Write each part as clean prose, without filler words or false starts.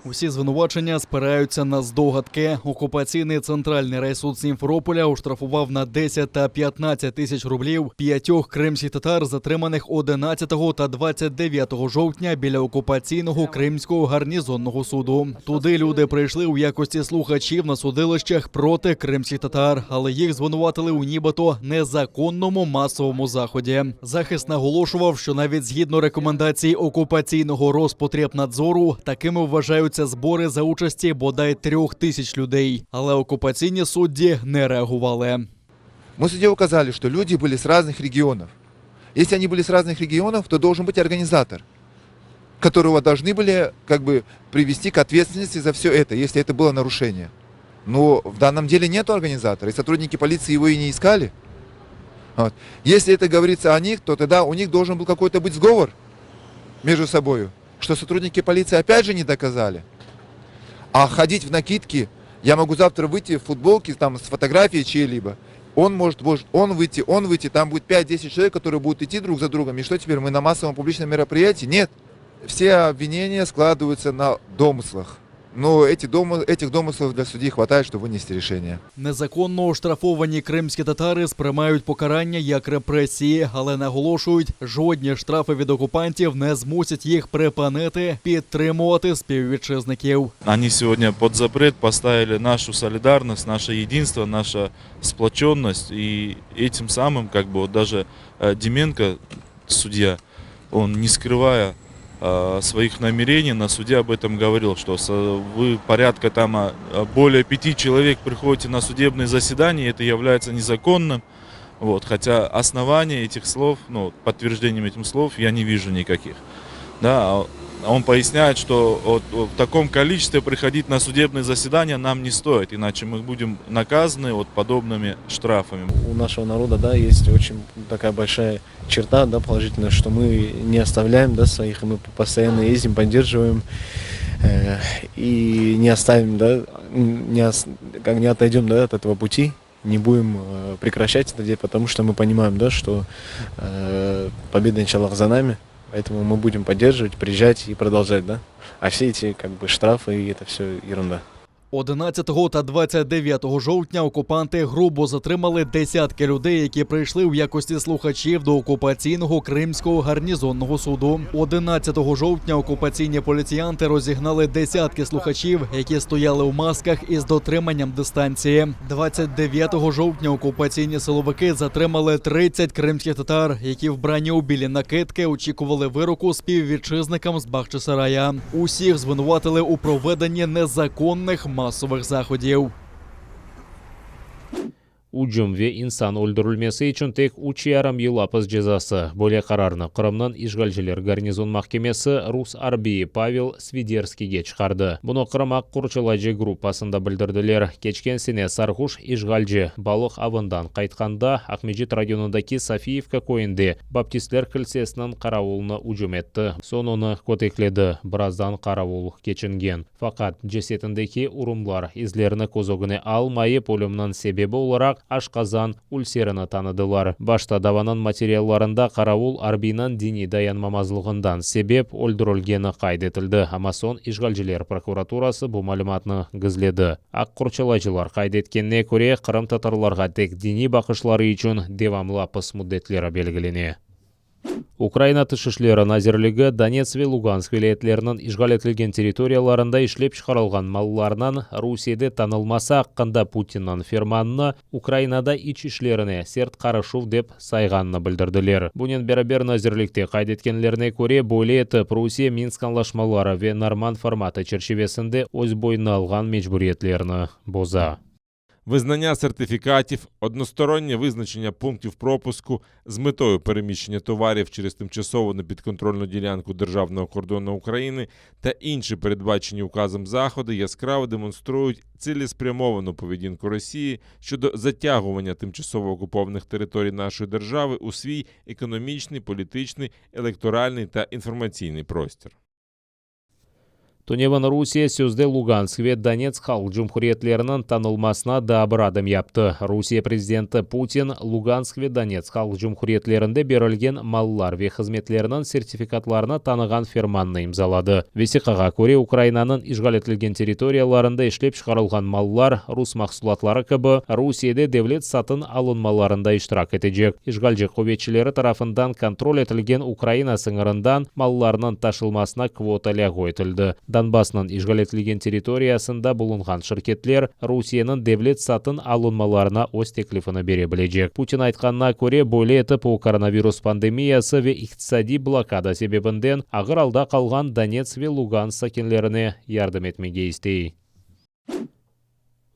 Усі звинувачення спираються на здогадки. Окупаційний центральний райсуд Сімферополя оштрафував на 10 та 15 тисяч рублів 5 кримських татар, затриманих 11 та 29 жовтня біля окупаційного Кримського гарнізонного суду. Туди люди прийшли у якості слухачів на судилищах проти кримських татар, але їх звинуватили у нібито незаконному масовому заході. Захист наголошував, що навіть згідно рекомендацій окупаційного Роспотребнадзору, такими вважаються збори за участі бодай 3000 людей. Але окупаційні судді не реагували. Мы судье указали, что люди были с разных регионов. Если они были с разных регионов, то должен быть организатор, которого должны были привести к ответственности за все это, если это было нарушение. Но в данном деле нет организатора, и сотрудники полиции его и не искали. Вот. Если это говорится о них, то тогда у них должен был какой-то быть сговор между собой, что сотрудники полиции опять же не доказали. А ходить в накидке, я могу завтра выйти в футболке там, с фотографией чьей-либо. Он может он выйти, там будет 5-10 человек, которые будут идти друг за другом. И что теперь, мы на массовом публичном мероприятии? Нет. Все обвинения складываются на домыслах. Но этих домыслов для судді хватає, щоб винести рішення. Незаконно оштрафовані кримські татари сприймають покарання як репресії, але наголошують, жодні штрафи від окупантів не змусять їх припинити підтримувати співвітчизників. Они сегодня под запрет поставили нашу солидарность, наше единство, наша сплоченность. И этим самым, даже Деменко, судья, он не скрывая своих намерений, на суде об этом говорил, что вы порядка более 5 человек приходите на судебные заседания, это является незаконным. Хотя основания этих слов, подтверждением этих слов я не вижу никаких. Да, он поясняет, что в таком количестве приходить на судебные заседания нам не стоит, иначе мы будем наказаны подобными штрафами. У нашего народа, есть очень такая большая черта, положительная, что мы не оставляем, своих, и мы постоянно ездим, поддерживаем и не оставим, не отойдем от этого пути. Не будем прекращать это делать, потому что мы понимаем, что победа иншаллах за нами. Поэтому мы будем поддерживать, приезжать и продолжать, А все эти штрафы и это все ерунда. 11 та 29 жовтня окупанти грубо затримали десятки людей, які прийшли в якості слухачів до окупаційного Кримського гарнізонного суду. 11 жовтня окупаційні поліціянти розігнали десятки слухачів, які стояли у масках із дотриманням дистанції. 29 жовтня окупаційні силовики затримали 30 кримських татар, які вбрані у білі накидки очікували вироку співвітчизникам з Бахчисарая. Усіх звинуватили у проведенні незаконних масових заходів. Уджум ве инсан өлдірілмесі үшін тек 3,5 ел апыз жазасы. Бөле қарарны Қырымнан ишгалжілер гарнизон махкемесі Рус Арби Павел Свидерскийге шығарды. Бұны Қырым Аққұрчылайжы группасында білдірділер. Кечкен сене Сархуш ишгалжы балық авындан қайтқанда Ақмежет районындаки Софиевка койынды баптистлер кілсесінің қарауылына уджум етті. Соныны көтекледі. Біраздан қарауыл кечінген. Фақат жесетіндеки урымлар излеріні көзогіне алмайы полымнан себебі оларақ ашқазан ульсеріні таныдылар. Башта даванан материалларында қарауыл Арбинан дини даянмамазлығындан себеп өлдірілгені қайдетілді. Амасон ишгалжілер прокуратурасы бұл малыматны гізледі. Аққұрчылайжылар қайдеткенне көре Қырым татарларға тек дини бақышлары үшін девамлы апыс мұддетлері белгілене. Украина тышышлері назерлігі Донец ве Луганск вилаетлерінің ишгал етілген территорияларында ишлеп шығарылған малларынан Русияде танылмаса аққанда Путиннан ферманны Украинада ич ишлеріне серт қарышув деп сайғанны білдірділер. Бұнен бәрібер назерлікте қайдеткенлеріне көре бойле етіп Русия Минск анлашмалары ве норман форматы черчевесінде өз бойына алған мечбурietlеріні боза. Визнання сертифікатів, одностороннє визначення пунктів пропуску з метою переміщення товарів через тимчасово непідконтрольну ділянку державного кордону України та інші передбачені указом заходи яскраво демонструють цілеспрямовану поведінку Росії щодо затягування тимчасово окупованих територій нашої держави у свій економічний, політичний, електоральний та інформаційний простір. Туневан Русия сөзде Луганск ве Донецк халық жұмхуриетлерінің танылмасына да бір адым япты. Русия президенті Путин Луганск ве Донецк халық жұмхуриетлерінде берілген маллар ве қызметлерінің сертификатларына таныған ферманны имзалады. Весиқаға көре Украинаның ишғал етілген территорияларында ішлеп шығарылған маллар, рус мақсулатлары кібі Русияде девлет сатын алынмаларында иштирак етежек. Ишғалжы көветшілері тарафындан контроль етілген Украина сыңырындан малларының ташылмасына квота лягу етілді. Донбассның ишғал етілген территориясында bulunған шirketlер Русияның девлет сатын алынмаларына өз теклифini бере білежек. Путин айтқанына көре бөле етіп коронавирус пандемиясы ве иқтисади блокада себебінден ағыр алда қалған Донецк ве Луганск сакенлеріне ярдым етмеге истей.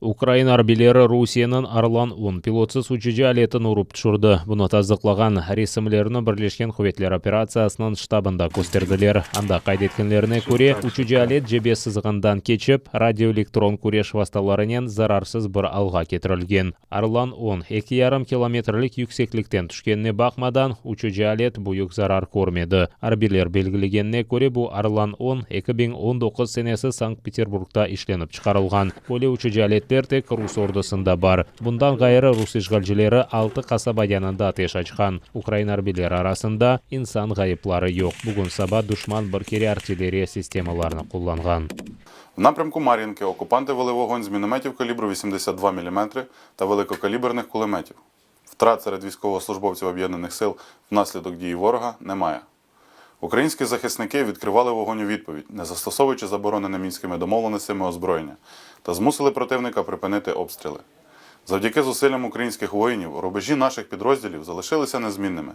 Украина арбилері Русияның Орлан-10 пилотсыз учужы алетін ұрып түшірді. Бұны тазықлаған ресімлерінің бірлешкен құветлер операциясының штабында көстерділер. Анда қайдеткенлеріне көре учужы алет жебе сызғандан кечіп, радиоэлектрон күреш васталарынан зарарсыз бір алға кетірілген. Орлан-10 2,5 километрлік yüksекліктен түшкеніне бақмадан учужы алет бұйық зарар көрмеді. Арбилер белгілегеніне көре бұл Орлан-10 2019 сенесі Санкт-Петербургта ішленіп шығарылған. Оле учужы алет тек рус ордысында бар. Бұндан ғайыры рус ишғалжылары 6 қасаба янында атеш açқан. Украина арбилері арасында инсан ғайыплары жоқ. Бүгін саба душман бір кере артиллерия системаларını қолланған. В напрямку Мар'їнки окупанти вели вогонь з мінометів калібру 82 мм та великокаліберних кулеметів. Втрат серед військовослужбовців об'єднаних сил внаслідок дії ворога немає. Українські захисники відкривали вогонь у відповідь, не застосовуючи заборонене мінськими домовленостями озброєння, та змусили противника припинити обстріли. Завдяки зусиллям українських воїнів рубежі наших підрозділів залишилися незмінними.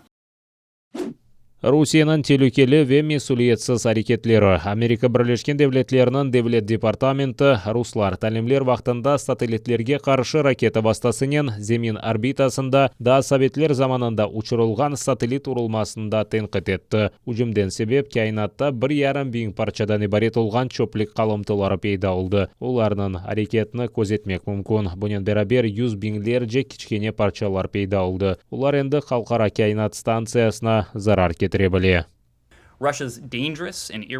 Русияның телукелі ве месулиетсіз әрекетлері. Америка Бірлескен Девлетлерінің Девлет департаменті руслар тәлімлер вақтында сателлитлерге қаршы ракета бастасының земин орбитасында да советлер заманында ұшырылған сателлит урылмасында тенқит етті. Ұжымден себеп кайнатта 1,5 бин парчадан ибарет олған чөплік қалымтылары пейда олды. Оларның әрекетіні көзетмек мүмкін. Бұнен берабер 100 бинлерже кичкене парчалар пейда олды. Олар енді қалқара кайнат станциясына зарар требовали.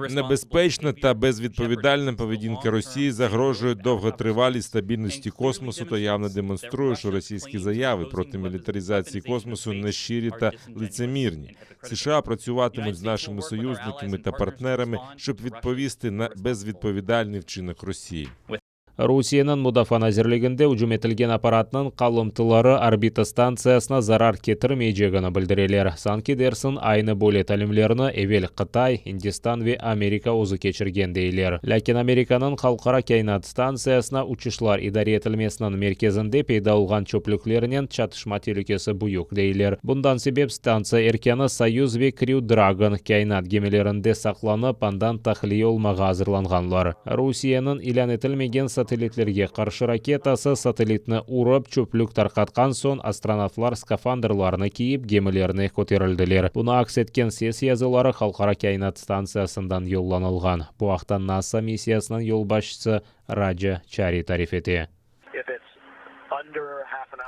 Небезпечна та безвідповідальна поведінка Росії загрожує довготривалій стабільності космосу та явно демонструє, що російські заяви проти мілітаризації космосу нещирі та лицемірні. США працюватимуть з нашими союзниками та партнерами, щоб відповісти на безвідповідальний вчинок Росії. Русияның Мудафа әзірлігінде ұжым етілген аппаратының қалымтылары орбита станциясына зарар кетірмейжегіні білдірелер. Санки дерсін айны бөле тәлімлеріні әвел Қытай, Индистан ве Америка өзі кечірген дейлер. Ләкин Американың қалқара кайнат станциясына учышлар идаре етілмесінің мерkezінде пейда олған чөпліклерінен чатышма телікесі бұйық дейлер. Бұндан себеп станция еркені Союз ве Крю Драгон кайнат гемелерінде сақланып, андан тахлие олмаға азырланғанлар. Русияның илан етілмеген сателлитлерге қаршы ракетасы сателлитні урып чөплік тарқатқан сон астронавтлар скафандрларыны киіп гемелеріне көтерілділер. Бұны акс еткен сес язылары халқара кайнат станциясындан yollanылған. Бұл ақтан НАСА миссиясының yolбашчысы Раджа Чарі тариф ете.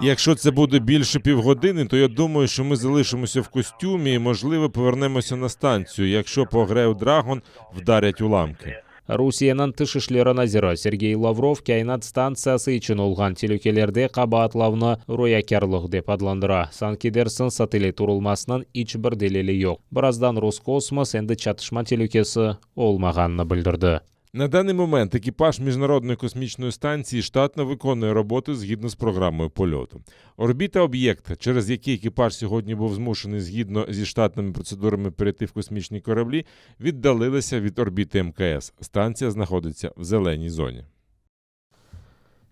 Якщо це буде більше півгодини, то я думаю, що ми залишимося в костюмі і, можливо, повернемося на станцію, якщо по Грею Драгон вдарять уламки. Русияның тышышлері назиры Сергей Лавров кайнат станциясы үшін олған телекелерде қабатлауны роякерлық деп адландыра. Санкидерсін сателлит урылмасының іч бір делелі yok. Біраздан Роскосмос енді чатышма телекесі олмағанны білдірді. На даний момент екіпаж Міжнародної космічної станції штатно виконує роботи згідно з програмою польоту. Орбіта об'єкт, через який екіпаж сьогодні був змушений згідно зі штатними процедурами перейти в космічні кораблі, віддалилася від орбіти МКС. Станція знаходиться в зеленій зоні.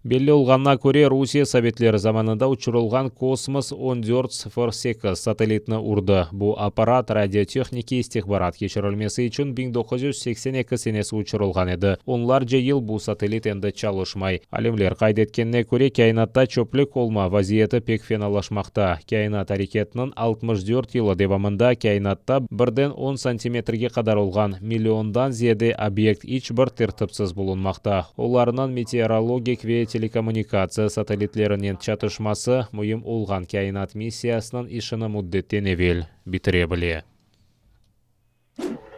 Белі олғанна көре Русия советлері заманында ұшырылған Космос 1408 сателлитні ұрды. Бұл аппарат радиотехники истихбарат кешірілмесі үшін 1982 сенесі ұшырылған еді. Онлар ел бұл сателлит енді чалышмай. Алемлер қайдеткенне көре кайнатта чөплік олма вазиеті пек феналашмақта. Кайнат әрекетінің 64 елі девамында кайнатта 1-10 сантиметрге қадар олған миллиондан зиеде объект іч бір тертіпсіз болынмақта. Оларынан метеорологик ве телекоммуникация сателлитлерінен чатышмасы мұйым олған кайнат миссиясының ішіні мұддеттен евел бітіре біле.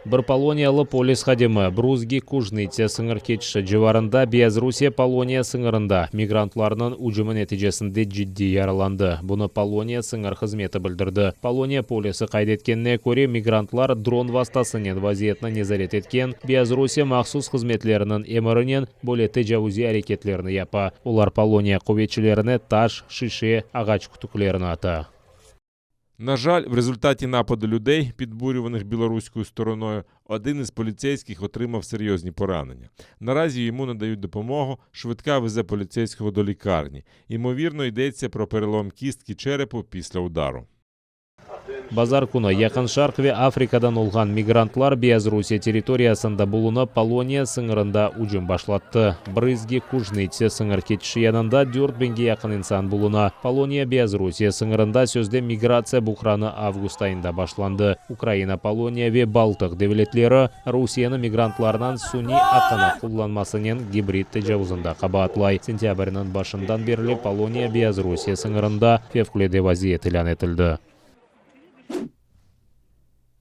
Бір Полониялы полис хадимы Брузги Кужнице сыңыр кетші жыварында Белоруссия Полония сыңырында мигрантларының ұжымы нәтижесінде жидді яраланды. Бұны Полония сыңыр қызметі білдірді. Полония полисы қайдеткеніне көре мигрантлар дрон вастасынен вазиетіні незарет еткен Белоруссия мақсус қызметлерінің емірінен бөле тәжаузи әрекетлеріні япа. Олар Полония қоветшілеріне таш, шише, ағач күтіклеріні ата. На жаль, в результаті нападу людей, підбурюваних білоруською стороною, один із поліцейських отримав серйозні поранення. Наразі йому надають допомогу, швидка везе поліцейського до лікарні. Ймовірно, йдеться про перелом кістки черепу після удару. Базар күні Яқын Шарқ ве Африкадан олған мигрантлар Белоруссия территориясында болуны Полония сыңырында ұжым башлатты. Брызги Кужнице сыңыр кетіші янында 4 бенге яқын инсан болуна. Полония Белоруссия сыңырында сөзде миграция бұқраны август айында башланды. Украина, Полония ве Балтық девлетлері Русияны мигрантларынан суни ақына құлланмасынен гибрид тәжауызында қабатлай. Сентябрінің башындан берлі Полония Белоруссия сыңырында февкуледе вазиет илан етілді.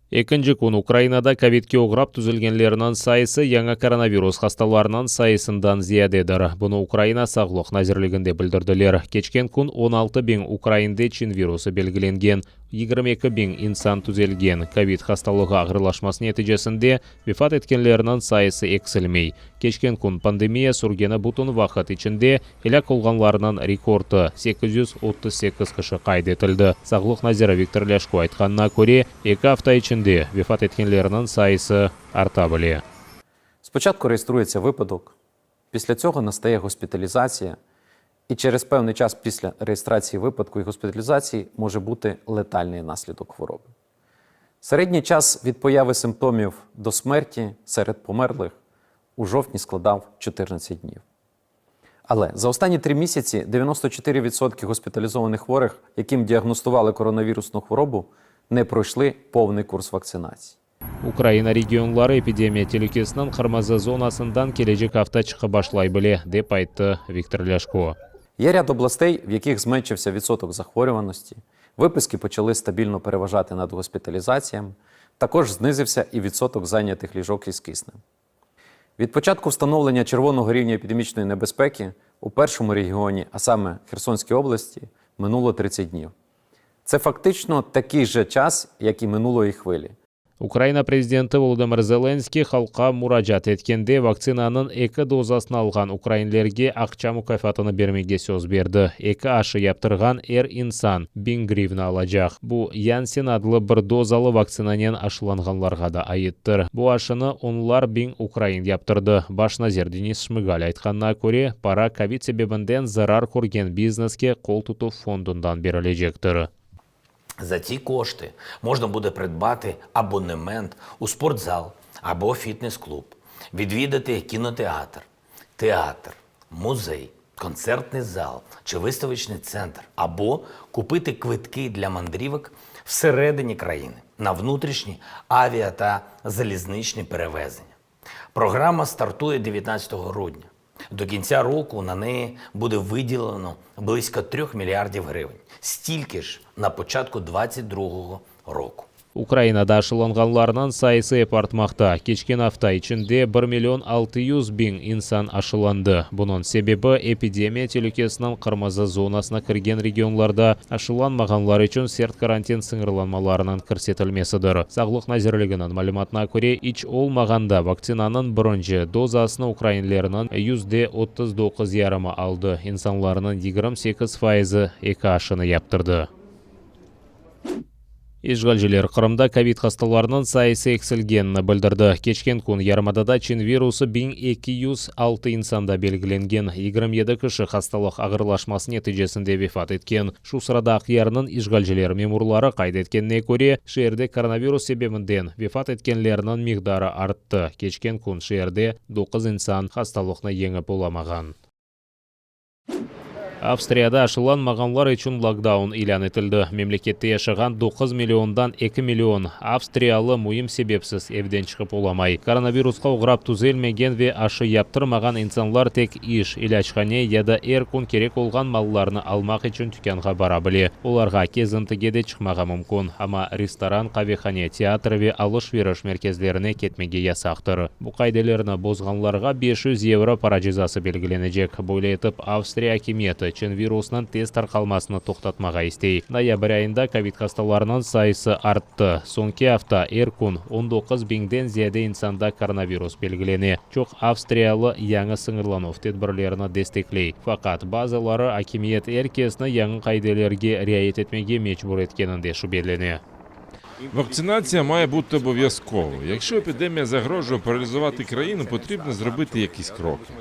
Екінші күн Украинада ковидке оғырап түзілгенлерінің сайысы яңа коронавирус хасталарынан сайысындан зиядедір. Бұны Украина сағлық назірлігінде білдірділер. Кечкен күн 16 бен Украинде чин вирусы белгіленген. 22 бен инсан түзелген. Ковид хасталығы ағырлашмасы нәтижесінде вефат еткенлерінің сайысы эксілмей. Кечкен күн пандемия сүргені бұтын вақыт ішінде елек олғанларынан рекорды 838 кіші қайды етілді. Сағлық назира Виктор Ляшко айтқанына көре, 2 апта ішінде вефат еткенлерінің сайысы арта біле. Спочатку реєструється випадок, після цього настає госпіталізація, і через певний час після реєстрації випадку і госпіталізації може бути летальний наслідок хвороби. Середній час від появи симптомів до смерті серед померлих у жовтні складав 14 днів. Але за останні 3 місяці 94% госпіталізованих хворих, яким діагностували коронавірусну хворобу, не пройшли повний курс вакцинації. Украина регионлары эпидемия телекесінің қырмызы зонасындан кележек авта чықы башлай біле, деп айтты Виктор Ляшко. Є ряд областей, в яких зменшився відсоток захворюваності, виписки почали стабільно переважати над госпіталізаціями, також знизився і відсоток зайнятих ліжок із киснем. Від початку встановлення червоного рівня епідемічної небезпеки у першому регіоні, а саме Херсонській області, минуло 30 днів. Це фактично такий же час, як і минулої хвилі. Украина президенті Володимир Зеленский халқа мұражат еткенде вакцинаның 2 дозасын алған украинлерге ақша мұкафатыны бермеге сөз берді. 2 ашы яптырған инсан 1000 гривна алажақ. Бұл Янсен адлы 1 дозалы вакцинанен ашыланғанларға да айыттыр. Бұл ашыны онлар 1000 украин яптырды. Башназер Денис Шмыгаль айтқанына көре, пара ковид себебінден зарар көрген бизнеске қол тұту фондундан берілежектір. За ці кошти можна буде придбати абонемент у спортзал або фітнес-клуб, відвідати кінотеатр, театр, музей, концертний зал чи виставочний центр, або купити квитки для мандрівок всередині країни на внутрішні авіа- та залізничні перевезення. Програма стартує 19 грудня. До кінця року на неї буде виділено близько 3 мільярдів гривень. Стільки ж на початку 2022 року. Украинада ашыланғанларынан сайысы артмақта. Кечкен авта ішінде 1 600 000 инсан ашыланды. Бұның себебі эпидемия телекесінің қырмызы зонасына кірген регионларда ашыланмағанлар үшін серт карантин сыңырланмаларының кірсетілмесідір. Сағлық назірлігінің мәліметіне көре, іч олмағанда вакцинанын бірінші дозасыны украинлерінің %39 ярымы алды. Инсанларының 28% 2 ашыны яптырды. Ишгалжелер Қырымда ковид хасталарының сайысы эксілгенні білдірді. Кечкен күн ярмадада чин вирусы 1206 инсанда белгіленген. 27 кіші хасталық ағырлашмасы нәтижесінде вефат еткен. Шу сырада ақиярының Ишгалжелер мемурлары қайдеткеніне көре, шерде коронавирус себебінден вефат еткенлерінің миғдары артты. Кечкен күн шерде 9 инсан хасталықны еңіп оламаған. Австрияда ашыланмағанлар үшін локдаун илан етілді. Мемлекетте яшаған 9 миллиондан 2 миллион австриялы мұйым себепсіз евден шығып оламай. Коронавирусқа ұғырап түзелмеген ве ашы яптырмаған инсанлар тек иш, илачхане яда эркун керек олған малларны алмақ үшін түкенға бара біле. Оларға кезінтіге де чықмаға мүмкін, ама ресторан, қавехане, театр ве алыш-веріш меркезлеріне кетмеге ясақтыр. Бұл қайделеріні бозғанларға 500 евро пара жазасы белгіленecek. Бойлы етіп Австрия хакимияты чын вирусынан тест тарқалмасыны тоқтатмаға істей. Ноябрь айында ковид хасталарының сайысы артты. Соңғы hafta эркун 19 биңден зияде инсанда коронавирус белгілене. Чоқ австриялы яңы сыңырлану тедбірлеріні дестеклей. Фақат базалары хакимиет эркесіні яңы қайделерге riayet етмеге мечбур еткенінде шуберлене. Вакцинація має бути обов'язковою. Якщо епідемія загрожує паралізувати країну, потрібно зробити якісь кроки.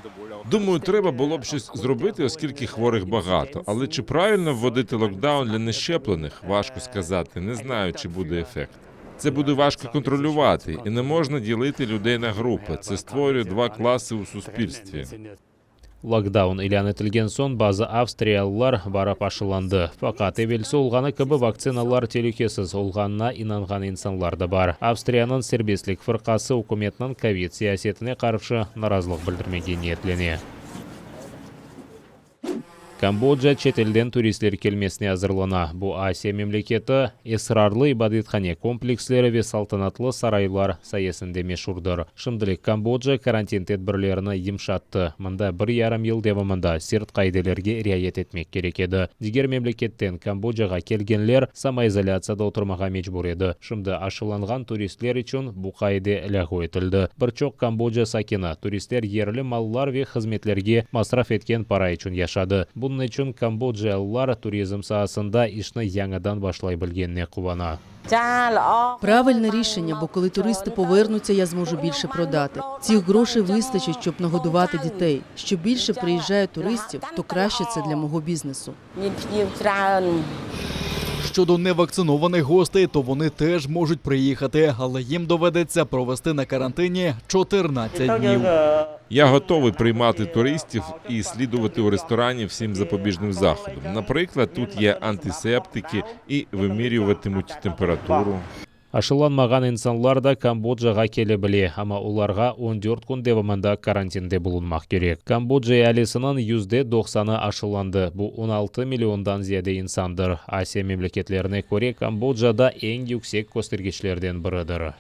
Думаю, треба було б щось зробити, оскільки хворих багато. Але чи правильно вводити локдаун для нещеплених? Важко сказати. Не знаю, чи буде ефект. Це буде важко контролювати. І не можна ділити людей на групи. Це створює два класи у суспільстві. Локдаун илан етілген сон базы австриялылар барап ашыланды. Фақат евелсі олғаны кібі вакциналар телекесіз олғанына инанған инсанлар да бар. Австрияның сербеслік фырқасы үкіметінің ковид сиясетіне қаршы наразылық білдірмеге ниетлене. Камбоджа четелден туристлер келмесіне азырлана. Бұл Асия мемлекеті эсрарлы ибадетхане комплекслері ве салтанатлы сарайлар сайесінде мешурдыр. Шымдылық Камбоджа карантин тедбірлеріні емшатты. Мында 1,5 ел девамында серт қайделерге riayet етмек керек еді. Дигер мемлекеттен Камбоджаға келгенлер самоизоляцияда отырмаға мечбур еді. Шымды ашыланған туристлер үшін бұл қайде ләғу етілді. Бірчоқ Камбоджа сакина туристер ерлі маллар ве қызметлерге масраф еткен пара үшін яшады. Bunun için Камбоджалылар туризм саасында ішні яңадан башлай білгенне қуана. Правильне рішення, бо коли туристи повернуться, я зможу більше продати. Цих грошей вистачить, щоб нагодувати дітей. Що більше приїжджає туристів, то краще це для мого бізнесу. Щодо невакцинованих гостей, то вони теж можуть приїхати, але їм доведеться провести на карантині 14 днів. Я готовий приймати туристів і слідувати у ресторані всім запобіжним заходам. Наприклад, тут є антисептики і вимірюватимуть температуру. Ашыланмаған инсанлар да Камбоджаға келе біле, ама оларға 14 күн девамында карантинде болынмақ керек. Камбоджа әлесінің %90-ы ашыланды. Бұл 16 миллиондан зияде инсандыр. Асия мемлекетлеріне көре Камбоджада ең yüksek көстергішлерден бірідір.